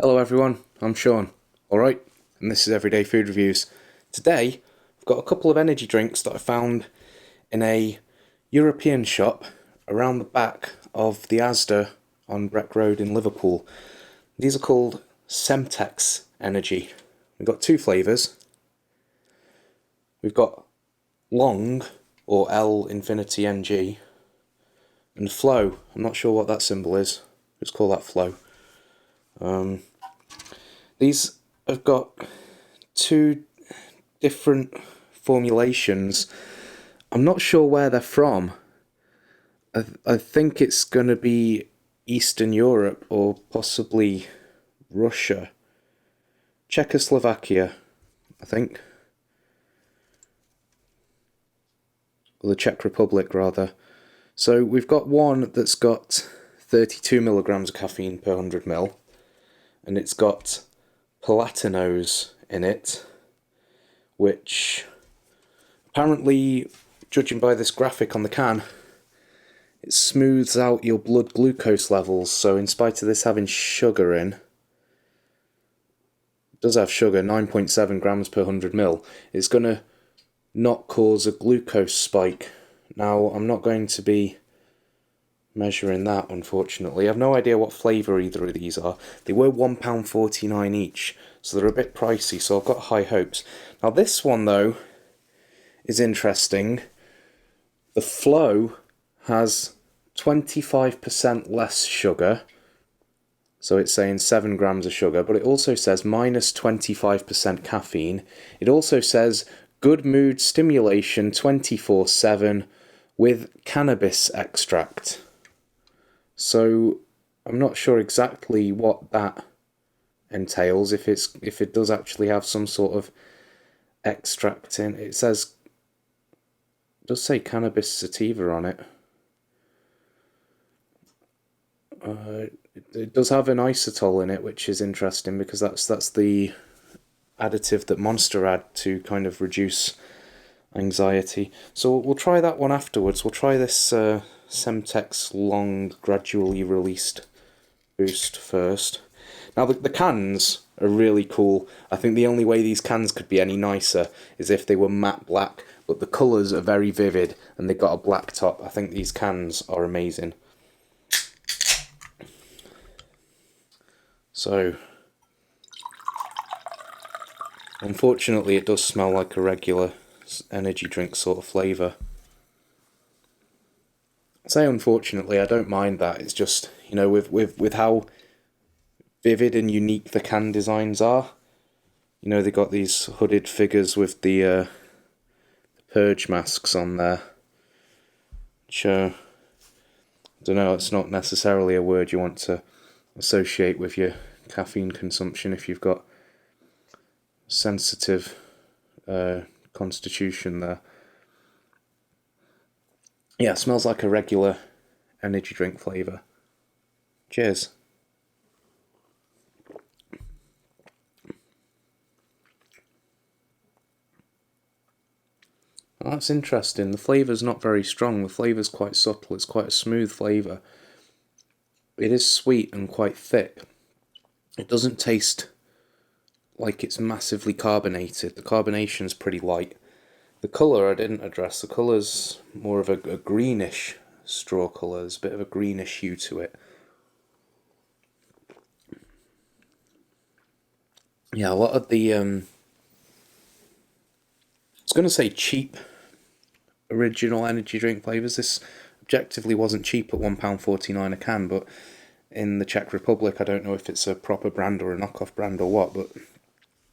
Hello everyone, I'm Sean, alright, and this is Everyday Food Reviews. Today, I've got a couple of energy drinks that I found in a European shop around the back of the Asda on Breck Road in Liverpool. These are called Semtex Energy. We've got two flavours. We've got Long, or L Infinity NG, and Flow. I'm not sure what that symbol is, let's call that Flow. These have got two different formulations. I'm not sure where they're from. I think it's going to be Eastern Europe or possibly Russia. Czechoslovakia, I think. Or the Czech Republic, rather. So we've got one that's got 32 milligrams of caffeine per 100 ml. And it's got Palatinose in it, which apparently, judging by this graphic on the can, it smooths out your blood glucose levels. So in spite of this having sugar in, it does have sugar, 9.7 grams per 100 ml, it's going to not cause a glucose spike. Now, I'm not going to be measuring that, unfortunately. I have no idea what flavour either of these are. They were £1.49 each, so they're a bit pricey, so I've got high hopes. Now this one, though, is interesting. The Flow has 25% less sugar, so it's saying 7 grams of sugar, but it also says minus 25% caffeine. It also says good mood stimulation 24/7 with cannabis extract. So I'm not sure exactly what that entails, if it does actually have some sort of extract in. It does say cannabis sativa on it. It does have an isotyl in it, which is interesting because that's the additive that Monster add to kind of reduce anxiety. So we'll try that one afterwards. We'll try this Semtex Long gradually released boost first. Now the cans are really cool. I think the only way these cans could be any nicer is if they were matte black, but the colours are very vivid and they've got a black top. I think these cans are amazing. So, unfortunately it does smell like a regular energy drink sort of flavour. I say unfortunately, I don't mind that. It's just, you know, with how vivid and unique the can designs are. You know, they got these hooded figures with the purge masks on there. Which, I don't know, it's not necessarily a word you want to associate with your caffeine consumption if you've got sensitive constitution there. Yeah, it smells like a regular energy drink flavour. Cheers. Oh, that's interesting. The flavour's not very strong. The flavour's quite subtle. It's quite a smooth flavour. It is sweet and quite thick. It doesn't taste like it's massively carbonated. The carbonation's pretty light. The colour I didn't address. The colour's more of a greenish straw colour. There's a bit of a greenish hue to it. Yeah, a lot of the I was going to say cheap original energy drink flavours. This objectively wasn't cheap at £1.49 a can, but in the Czech Republic, I don't know if it's a proper brand or a knockoff brand or what, but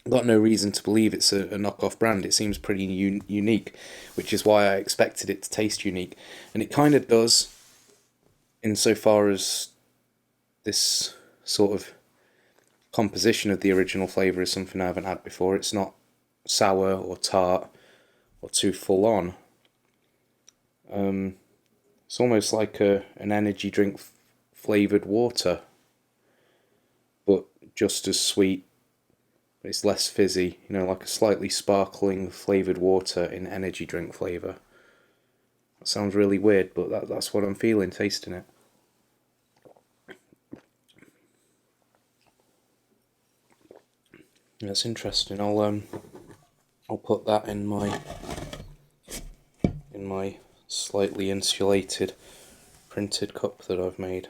I've got no reason to believe it's a knockoff brand. It seems pretty unique, which is why I expected it to taste unique. And it kind of does, insofar as this sort of composition of the original flavour is something I haven't had before. It's not sour or tart or too full on. It's almost like an energy drink flavoured water, but just as sweet. It's less fizzy, you know, like a slightly sparkling flavoured water in energy drink flavour. That sounds really weird, but that's what I'm feeling tasting it. That's interesting. I'll put that in my slightly insulated printed cup that I've made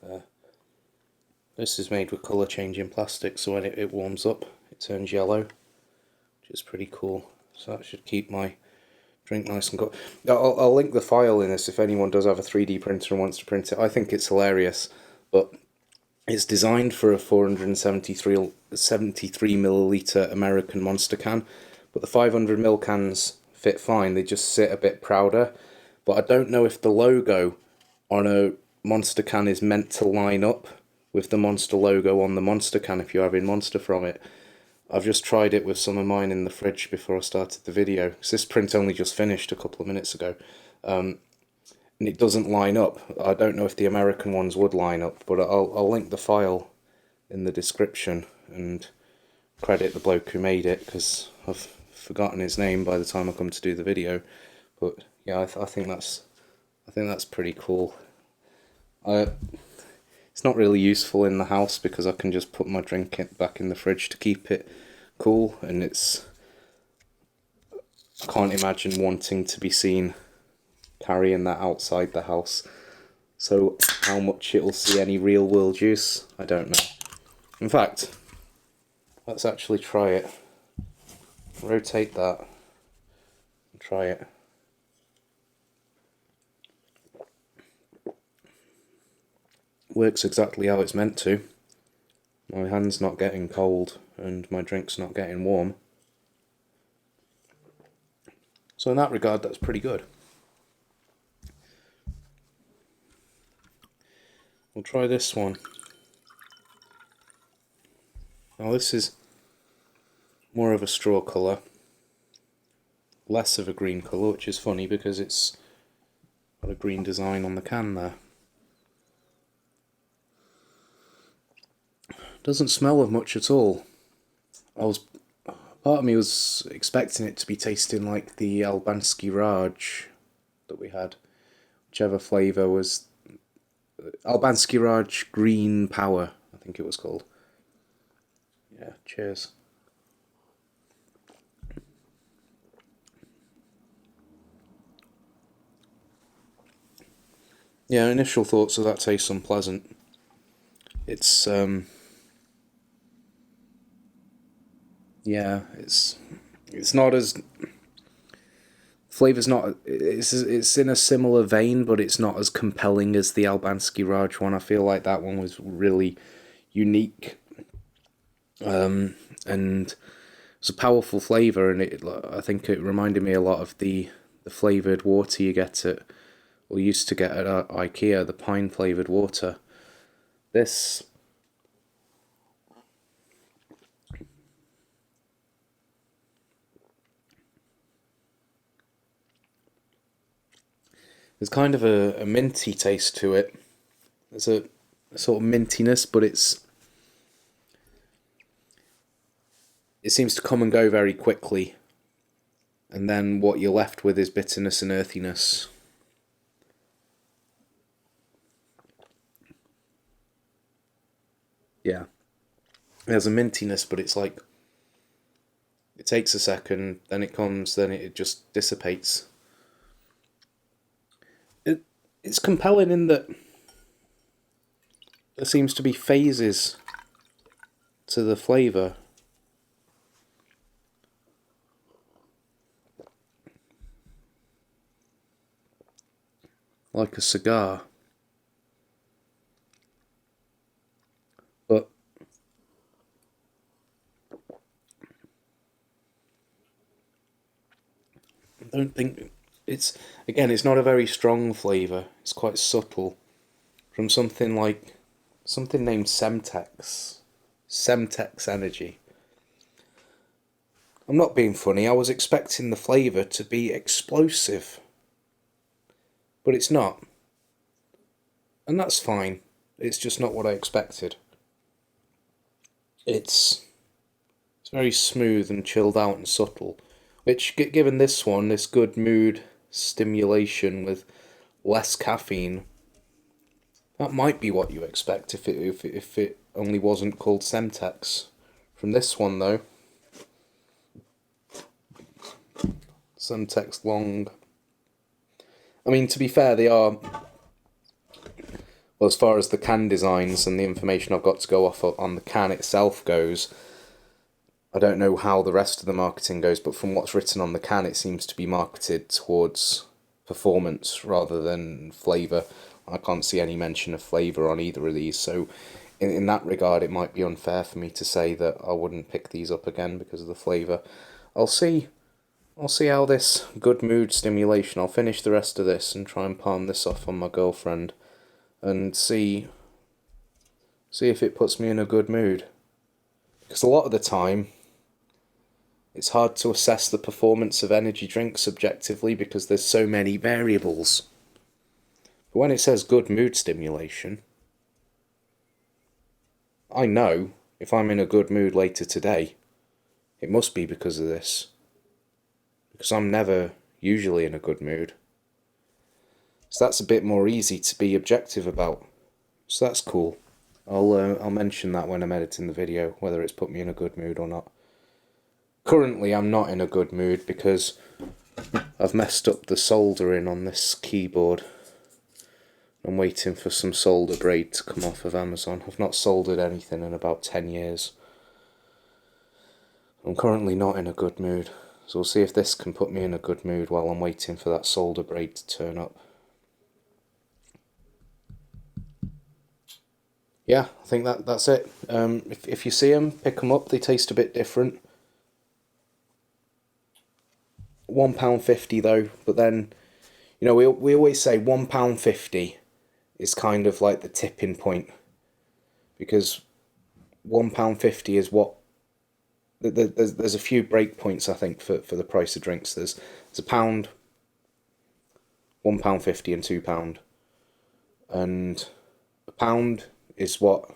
there. This is made with colour changing plastic, so when it warms up it turns yellow, which is pretty cool. So that should keep my drink nice and cool. I'll link the file in this if anyone does have a 3D printer and wants to print it. I think it's hilarious, but it's designed for a 473 milliliter American Monster can, but the 500ml cans fit fine. They just sit a bit prouder. But I don't know if the logo on a Monster can is meant to line up with the Monster logo on the Monster can if you're having Monster from it. I've just tried it with some of mine in the fridge before I started the video, because this print only just finished a couple of minutes ago, and it doesn't line up. I don't know if the American ones would line up, but I'll link the file in the description and credit the bloke who made it, because I've forgotten his name by the time I come to do the video. But yeah, I think that's pretty cool. It's not really useful in the house because I can just put my drink back in the fridge to keep it cool, and I can't imagine wanting to be seen carrying that outside the house. So how much it'll see any real world use, I don't know. In fact, let's actually try it. Rotate that and try it. Works exactly how it's meant to. My hand's not getting cold and my drink's not getting warm. So in that regard, that's pretty good. We'll try this one. Now this is more of a straw colour, less of a green colour, which is funny because it's got a green design on the can there. Doesn't smell of much at all. Part of me was expecting it to be tasting like the Albansky Raj that we had, whichever flavour was Albansky Raj Green Power, I think it was called. Yeah, cheers. Yeah, initial thoughts of that taste unpleasant. It's yeah, it's not as flavour's not it's in a similar vein, but it's not as compelling as the Albansky Raj one. I feel like that one was really unique, and it's a powerful flavour, and I think it reminded me a lot of the flavoured water you get at, or used to get at IKEA, the pine flavoured water. This there's kind of a minty taste to it. There's a sort of mintiness, but it seems to come and go very quickly, and then what you're left with is bitterness and earthiness. Yeah, there's a mintiness, but it's like it takes a second, then it comes, then it just dissipates. It's compelling in that there seems to be phases to the flavour. Like a cigar. But I don't think it's not a very strong flavour. It's quite subtle. From something named Semtex. Semtex Energy. I'm not being funny, I was expecting the flavour to be explosive. But it's not. And that's fine. It's just not what I expected. It's very smooth and chilled out and subtle. Which, given this one, this good mood stimulation with less caffeine, that might be what you expect if it only wasn't called Semtex From this one though, Semtex long. I mean, to be fair, they are, well, as far as the can designs and the information I've got to go off on the can itself goes, I don't know how the rest of the marketing goes, but from what's written on the can, it seems to be marketed towards performance rather than flavour. I can't see any mention of flavour on either of these, so in that regard it might be unfair for me to say that I wouldn't pick these up again because of the flavour. I'll see how this good mood stimulation, I'll finish the rest of this and try and palm this off on my girlfriend and see if it puts me in a good mood. Because a lot of the time it's hard to assess the performance of energy drinks subjectively because there's so many variables. But when it says good mood stimulation, I know if I'm in a good mood later today, it must be because of this. Because I'm never usually in a good mood. So that's a bit more easy to be objective about. So that's cool. I'll mention that when I'm editing the video, whether it's put me in a good mood or not. Currently I'm not in a good mood because I've messed up the soldering on this keyboard. I'm waiting for some solder braid to come off of Amazon. I've not soldered anything in about 10 years. I'm currently not in a good mood. So we'll see if this can put me in a good mood while I'm waiting for that solder braid to turn up. Yeah, I think that's it. If you see them, pick them up. They taste a bit different. £1.50 though, but then, you know, we always say £1.50 is kind of like the tipping point, because £1.50 is what there's a few break points I think for the price of drinks. There's £1, £1.50 and £2, and £1 is what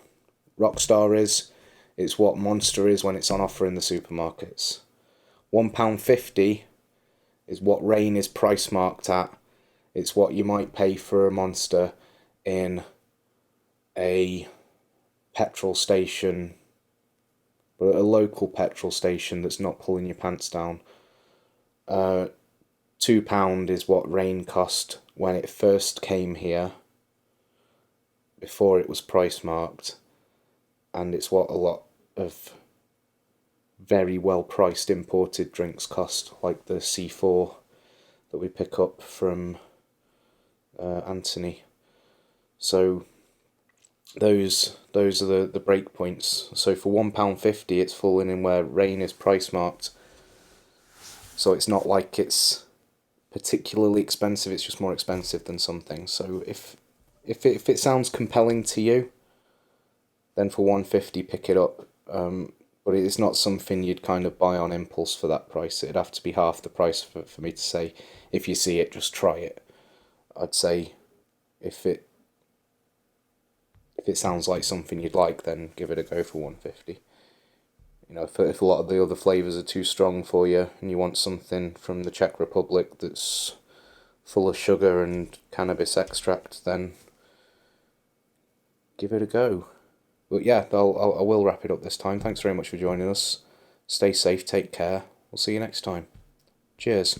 Rockstar is. It's what Monster is when it's on offer in the supermarkets. £1.50 is what Reign is price marked at. It's what you might pay for a Monster in a petrol station, but a local petrol station that's not pulling your pants down. £2 is what Reign cost when it first came here, before it was price marked, and it's what a lot of very well priced imported drinks cost, like the C4 that we pick up from Anthony. So those are the break points. So for £1.50 it's falling in where Reign is price marked, so it's not like it's particularly expensive, it's just more expensive than something. So if it sounds compelling to you, then for £1.50 pick it up. But it's not something you'd kind of buy on impulse for that price. It'd have to be half the price for me to say, if you see it, just try it. I'd say if it sounds like something you'd like, then give it a go for £1.50. You know, if a lot of the other flavours are too strong for you and you want something from the Czech Republic that's full of sugar and cannabis extract, then give it a go. But yeah, I will wrap it up this time. Thanks very much for joining us. Stay safe, take care. We'll see you next time. Cheers.